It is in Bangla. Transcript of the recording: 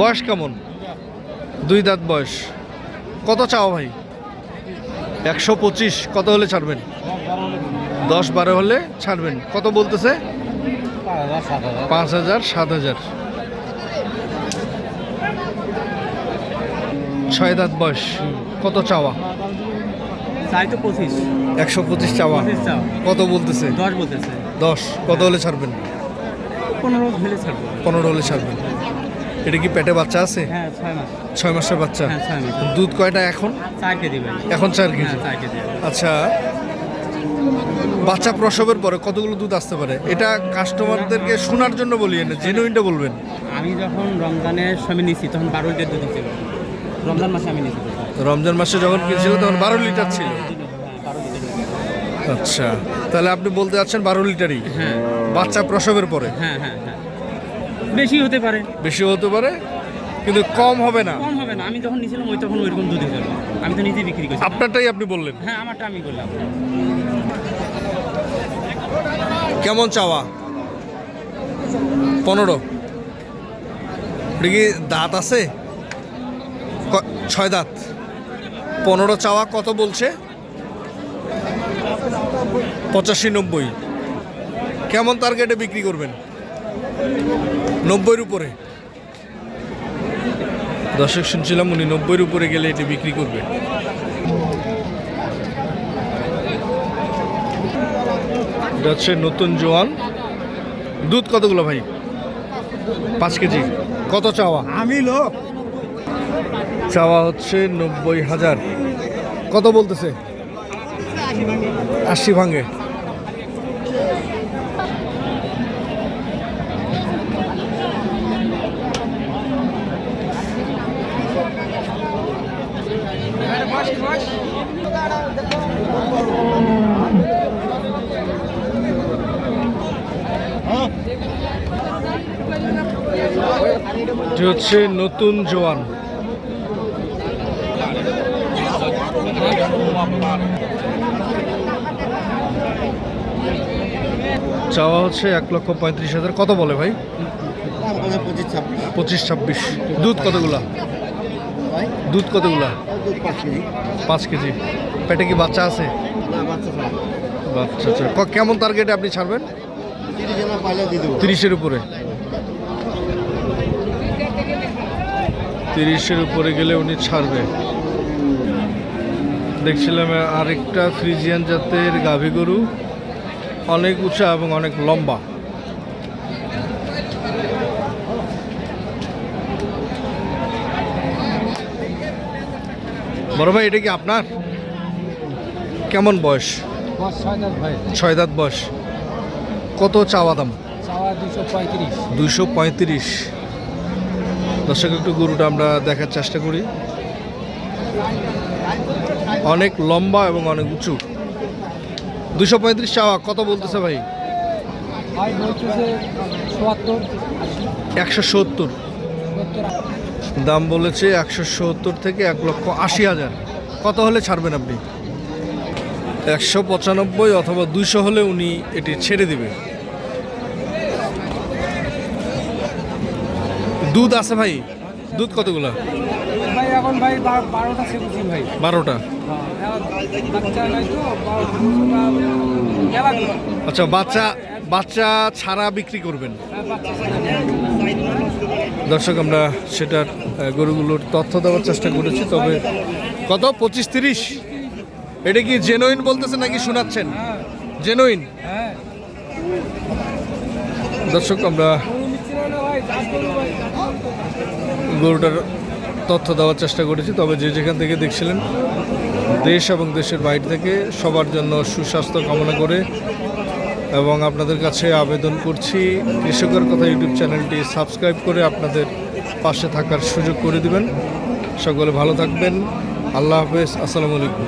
বয়স কেমন? 2 দাঁত বয়স। কত চাও ভাই? 125। কত হলে ছাড়বেন? 10-12 হলে ছাড়বেন। কত বলতেছে? 5,000 7,000। 6 দাঁত বয়স। কত চাওয়া? 125 চাওয়া। কত বলতেছে? 10 বলতেছে। 10। কত হলে ছাড়বেন? 15 হলে ছাড়বেন। এটা কি পেটে বাচ্চা আছে? হ্যাঁ, 6 মাসের বাচ্চা। হ্যাঁ, 6 মাস। দুধ কয়টা এখন? 4 কেজি ভাই। এখন 4 কেজি। হ্যাঁ, 4 কেজি। আচ্ছা, বাচ্চা প্রসবের পরে কতগুলো দুধ আসতে পারে? এটা কাস্টমারদেরকে শোনার জন্য বলি না, জেনুইনটা বলবেন। আমি যখন রমজানের সময় নিয়েছি তখন 12 লিটার দুধ ছিল। রমজান মাসে আমি নিয়েছি। রমজান মাসে যখন কিনছিল তখন 12 লিটার ছিল। আচ্ছা, তাহলে আপনি বলতে যাচ্ছেন 12 লিটারই? হ্যাঁ। বাচ্চা প্রসবের পরে? হ্যাঁ। বেশি হতে পারে। বেশি হতে পারে, কিন্তু কম হবে না। কম হবে না। আমি যখন নিয়েছিলাম তখন ওইরকম দুধ ছিল। আমি তো নিজে বিক্রি করছি। আপনারটাই আপনি বললেন? হ্যাঁ, আমারটা আমি বললাম। কেমন চাওয়া? 15। এটা কি দাঁত আছে? 6 দাঁত। 15 চাওয়া। কত বলছে? 85-90। কেমন টার্গেটে বিক্রি করবেন? 90-এর উপরে। দর্শক, শুনছিলাম উনি 90-এর উপরে গেলে এটি বিক্রি করবে। এটা হচ্ছে নতুন জোয়ান। দুধ কতগুলো ভাই? 5 কেজি। কত চাওয়া? আমি লোক চাওয়া হচ্ছে 90,000। কত বলতেছে? 80 ভাঙে। এটি হচ্ছে নতুন জোয়ান। চাওয়া হচ্ছে 1,35,000। কত বলে ভাই? 25-26। দুধ কতগুলা? দুধ কতগুলা? 5 কেজি। পেটে কি বাচ্চা আছে? বাচ্চা আছে। কেমন টার্গেটে আপনি ছাড়বেন? 30-এর উপরে। 30-এর উপরে গেলে উনি ছাড়বে। দেখছিলাম আরেকটা ফ্রিজিয়ান জাতের গাভী গরু, অনেক উঁচা এবং অনেক লম্বা। বড় ভাই, এটা কি আপনার? কেমন বয়স? 6 দাঁত বয়স। কত চাওয়া দাম? 235। দর্শক, একটু গরুটা আমরা দেখার চেষ্টা করি। অনেক লম্বা এবং অনেক উঁচু। 235 চাওয়া। কত বলতেছে ভাই? 170 দাম বলেছে। 170 থেকে 1,80,000। কত হলে ছাড়বেন আপনি? 195 অথবা 200 হলে উনি এটি ছেড়ে দিবে। দুধ আছে ভাই? দুধ কতগুলা? ভাই এখন ভাই 12টা ছেড়েছি ভাই। 12টা। আচ্ছা, বাচ্চা ছাড়া বিক্রি করবেন? দর্শক, আমরা সেটার গরুগুলোর তথ্য দেওয়ার চেষ্টা করেছি। তবে কত? 25-30। এটা কি জেনুইন বলতেছে নাকি শোনাচ্ছেন? জেনুইন। দর্শক, আমরা গরুটার তথ্য দেওয়ার চেষ্টা করেছি। তবে যে যেখান থেকে দেখছিলেন, দেশ এবং দেশের বাইরে থেকে সবার জন্য সুস্বাস্থ্য কামনা করে এবং আপনাদের কাছে আবেদন করছি, কৃষকের কথা ইউটিউব চ্যানেলটি সাবস্ক্রাইব করে আপনাদের পাশে থাকার সুযোগ করে দিবেন। সকলে ভালো থাকবেন। আল্লাহ হাফেজ। আসসালামু আলাইকুম।